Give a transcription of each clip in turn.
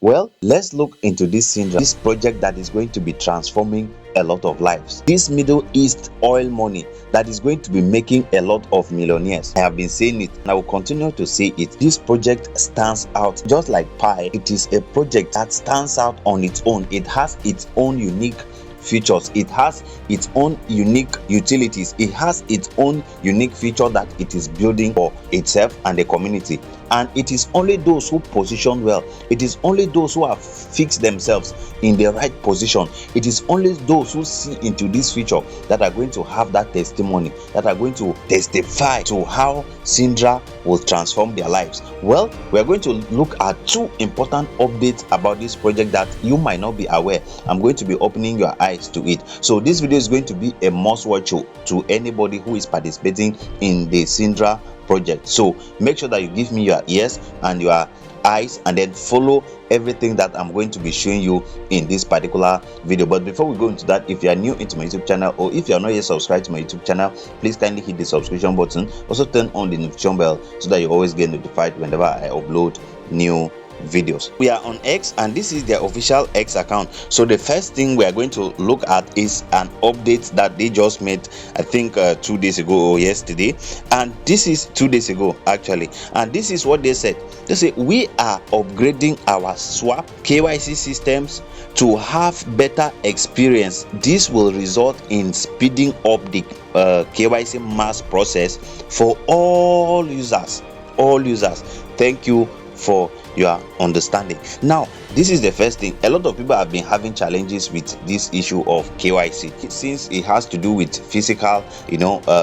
Well, let's look into this Sidra, this project that is going to be transforming a lot of lives. This Middle East oil money that is going to be making a lot of millionaires. I have been saying it and I will continue to say it. This project stands out just like pie. It is a project that stands out on its own. It has its own unique features, it has its own unique utilities, it has its own unique feature that it is building for itself and the community. And it is only those who position well, it is only those who have fixed themselves in the right position, it is only those who see into this feature that are going to have that testimony, that are going to testify to how Sidra will transform their lives. Well, we are going to look at two important updates about this project that you might not be aware. I'm going to be opening your eyes to it. So this video is going to be a must watch to anybody who is participating in the Sidra project. So make sure that you give me your ears and your eyes and then follow everything that I'm going to be showing you in this particular video. But before we go into that, if you are new into my YouTube channel or if you are not yet subscribed to my YouTube channel, please kindly hit the subscription button. Also turn on the notification bell so that you always get notified whenever I upload new videos. We are on X and this is their official X account. So the first thing we are going to look at is an update that they just made, I think 2 days ago or yesterday, and this is 2 days ago actually, and this is what they said. They say we are upgrading our swap KYC systems to have better experience. This will result in speeding up the KYC mass process for all users. Thank you for your understanding. Now, this is the first thing. A lot of people have been having challenges with this issue of KYC since it has to do with physical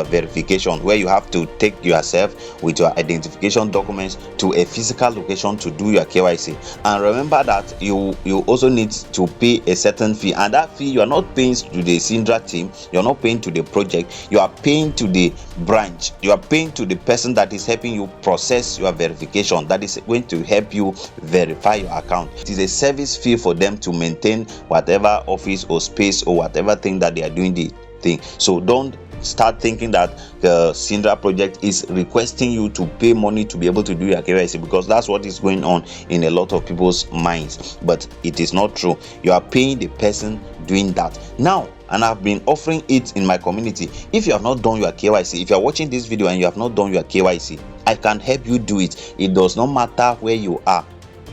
verification, where you have to take yourself with your identification documents to a physical location to do your KYC. And remember that you also need to pay a certain fee, and that fee you are not paying to the Sidra team, you're not paying to the project, you are paying to the branch, you are paying to the person that is helping you process your verification, that is going to help you verify your account. It is a service fee for them to maintain whatever office or space or whatever thing that they are doing the thing. So don't start thinking that the Sidra project is requesting you to pay money to be able to do your KYC, because that's what is going on in a lot of people's minds, but it is not true. You are paying the person doing that now, and I've been offering it in my community. If you have not done your KYC, if you are watching this video and you have not done your KYC, I can help you do it. It does not matter where you are,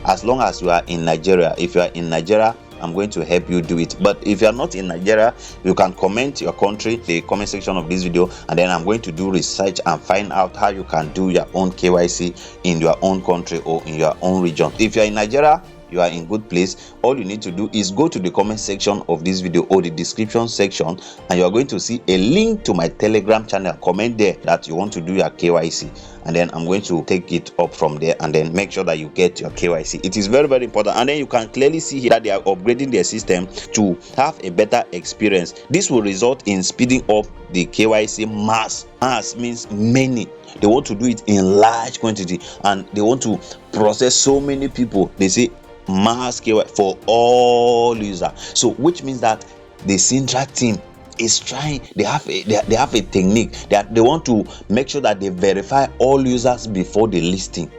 as long as you are in Nigeria. If you are in Nigeria, I'm going to help you do it. But if you are not in Nigeria, you can comment your country in the comment section of this video, and then I'm going to do research and find out how you can do your own KYC in your own country or in your own region. If you are in Nigeria, you are in good place. All you need to do is go to the comment section of this video or the description section, and you are going to see a link to my Telegram channel. Comment there that you want to do your KYC, and then I'm going to take it up from there and then make sure that you get your KYC. It is very, very important. And then you can clearly see here that they are upgrading their system to have a better experience. This will result in speeding up the KYC mass. Mass means many. They want to do it in large quantity and they want to process so many people. They say mass KYC for all users. So which means that the Sidra team is trying, they have a technique that they want to make sure that they verify all users before the listing.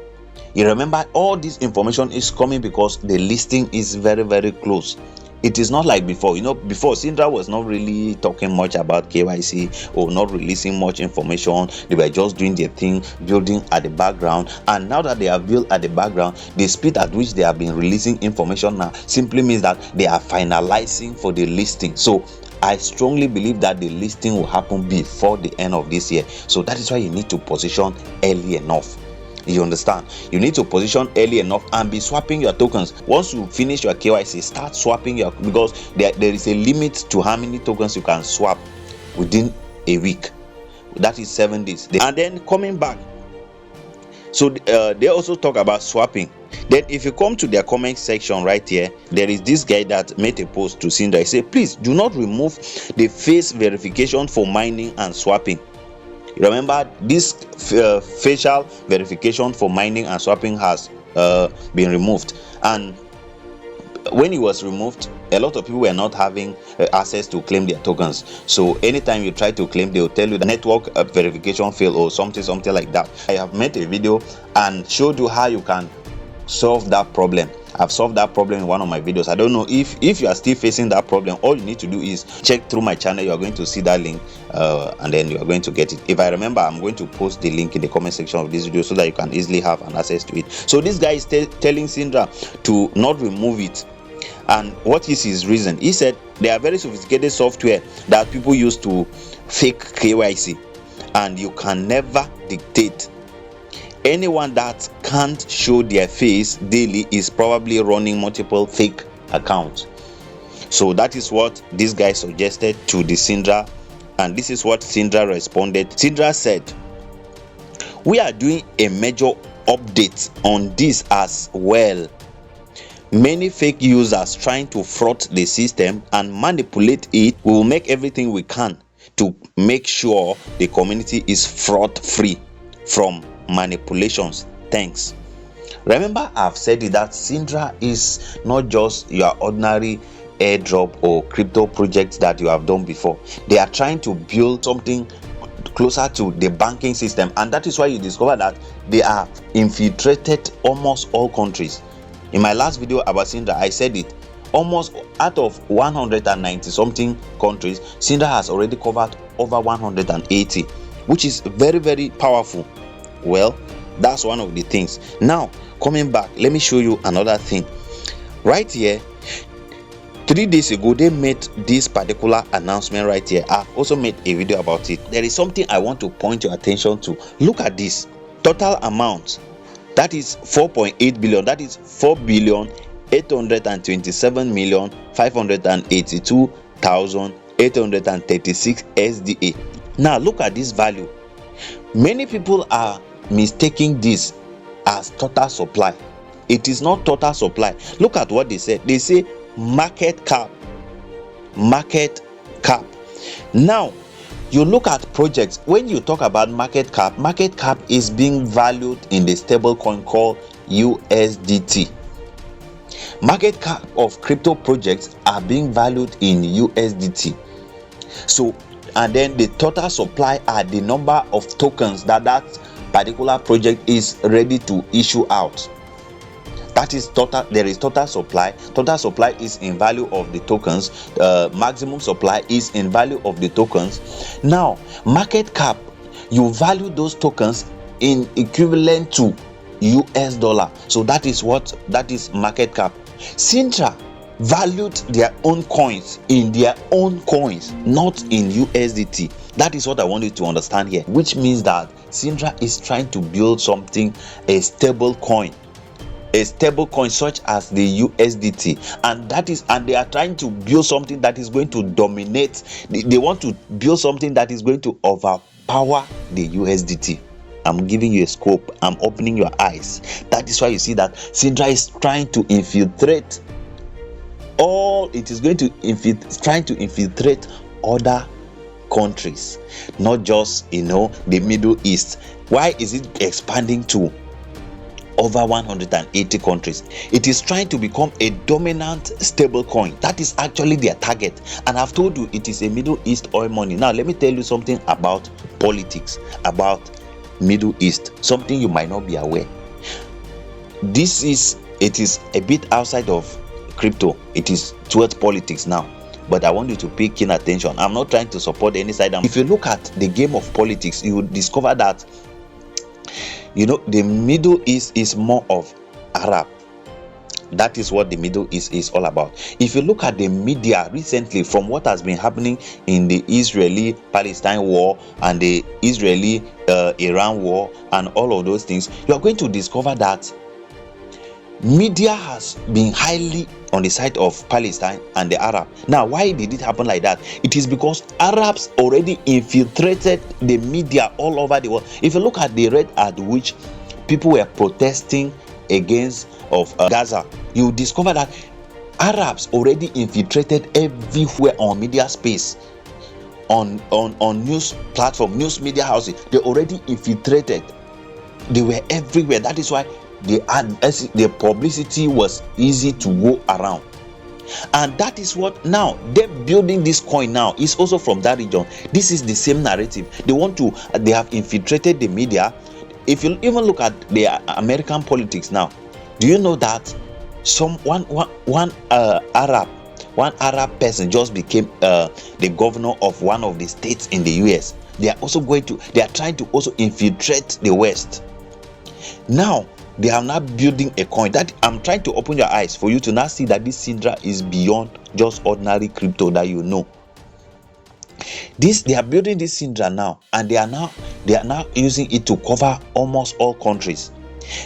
You remember, all this information is coming because the listing is very, very close. It is not like before. Before Sidra was not really talking much about KYC or not releasing much information. They were just doing their thing, building at the background. And now that they have built at the background, the speed at which they have been releasing information now simply means that they are finalizing for the listing. So I strongly believe that the listing will happen before the end of this year. So that is why you need to position early enough. You understand? You need to position early enough and be swapping your tokens. Once you finish your KYC, start swapping because there is a limit to how many tokens you can swap within a week. That is 7 days. And then coming back, so they also talk about swapping. Then if you come to their comment section right here, there is this guy that made a post to Sidra. He said, please do not remove the face verification for mining and swapping. Remember, this facial verification for mining and swapping has been removed, and when it was removed, a lot of people were not having access to claim their tokens. So anytime you try to claim, they will tell you the network verification failed or something like that. I have made a video and showed you how you can solve that problem. I've solved that problem in one of my videos. I don't know if you are still facing that problem. All you need to do is check through my channel. You are going to see that link, and then you are going to get it. If I remember, I'm going to post the link in the comment section of this video so that you can easily have an access to it. So this guy is telling Sidra to not remove it. And what is his reason? He said there are very sophisticated software that people use to fake KYC, and you can never dictate. Anyone that can't show their face daily is probably running multiple fake accounts. So that is what this guy suggested to the Sidra, and this is what Sidra responded. Sidra said, "We are doing a major update on this as well. Many fake users trying to fraud the system and manipulate it. We will make everything we can to make sure the community is fraud free from manipulations. Thanks." Remember, I've said it that Sidra is not just your ordinary airdrop or crypto projects that you have done before. They are trying to build something closer to the banking system, and that is why you discover that they are infiltrated almost all countries. In my last video about Sidra, I said it. Almost out of 190 something countries, Sidra has already covered over 180, which is very, very powerful. Well, that's one of the things. Now, coming back, let me show you another thing. Right here, 3 days ago, they made this particular announcement right here. I've also made a video about it. There is something I want to point your attention to. Look at this. Total amount. That is 4.8 billion. That is 4,827,582,836 SDA. Now, look at this value. Many people are mistaking this as total supply. It is not total supply. Look at what they said. They say market cap. Now, you look at projects. When you talk about market cap is being valued in the stable coin called USDT. Market cap of crypto projects are being valued in USDT. So, and then the total supply are the number of tokens that particular project is ready to issue out. That is total. There is total supply. Total supply is in value of the tokens. Maximum supply is in value of the tokens. Now, market cap, you value those tokens in equivalent to US dollar. So that is market cap. Sidra valued their own coins in their own coins, not in USDT. That is what I want you to understand here, which means that Sidra is trying to build something, a stable coin such as the USDT, and they are trying to build something that is going to dominate. They want to build something that is going to overpower the USDT. I'm giving you a scope. I'm opening your eyes. That is why you see that Sidra is trying to infiltrate trying to infiltrate other countries, not just the Middle East. Why is it expanding to over 180 countries? It is trying to become a dominant stable coin. That is actually their target, and I've told you it is a Middle East oil money. Now let me tell you something about politics, about Middle East, something you might not be aware. It is a bit outside of crypto. It is towards politics now, but I want you to pay keen attention. I'm not trying to support any side. If you look at the game of politics, you will discover that the Middle East is more of Arab. That is what the Middle East is all about. If you look at the media recently, from what has been happening in the Israeli-Palestine war and the Israeli-Iran war and all of those things, you are going to discover that media has been highly on the side of Palestine and the Arab. Now, why did it happen like that? It is because Arabs already infiltrated the media all over the world. If you look at the rate at which people were protesting against Gaza, you discover that Arabs already infiltrated everywhere on media space, on news platform, news media houses. They already infiltrated. They were everywhere. That is why the publicity was easy to go around. And that is what now they're building this coin now is also from that region. This is the same narrative. They have infiltrated the media. If you even look at the American politics now, do you know that One Arab person just became the governor of one of the states in the US. They are trying to also infiltrate the West. Now they are now building a coin. That I'm trying to open your eyes for you to now see that this Sidra is beyond just ordinary crypto that you know. They are building this Sidra now, and they are now using it to cover almost all countries.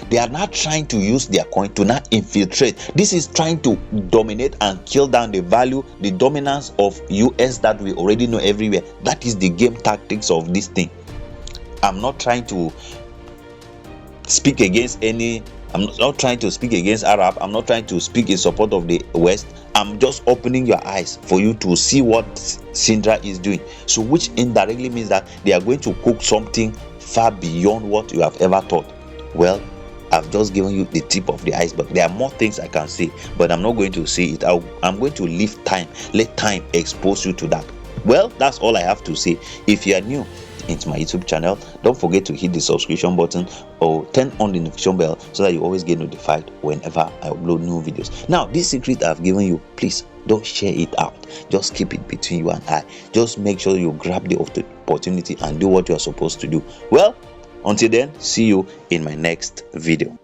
They are now trying to use their coin to now infiltrate. This is trying to dominate and kill down the value, the dominance of US that we already know everywhere. That is the game tactics of this thing. I'm not trying to speak against I'm not trying to speak against Arab. I'm not trying to speak in support of the West. I'm just opening your eyes for you to see what Sidra is doing. So which indirectly means that they are going to cook something far beyond what you have ever thought. Well, I've just given you the tip of the iceberg. There are more things I can say, but I'm not going to say it. I'm going to let time expose you to that. Well, that's all I have to say. If you are new into my YouTube channel, don't forget to hit the subscription button or turn on the notification bell so that you always get notified whenever I upload new videos. Now, this secret I've given you, please don't share it out. Just keep it between you and I. Just make sure you grab the opportunity and do what you are supposed to do. Well, until then, see you in my next video.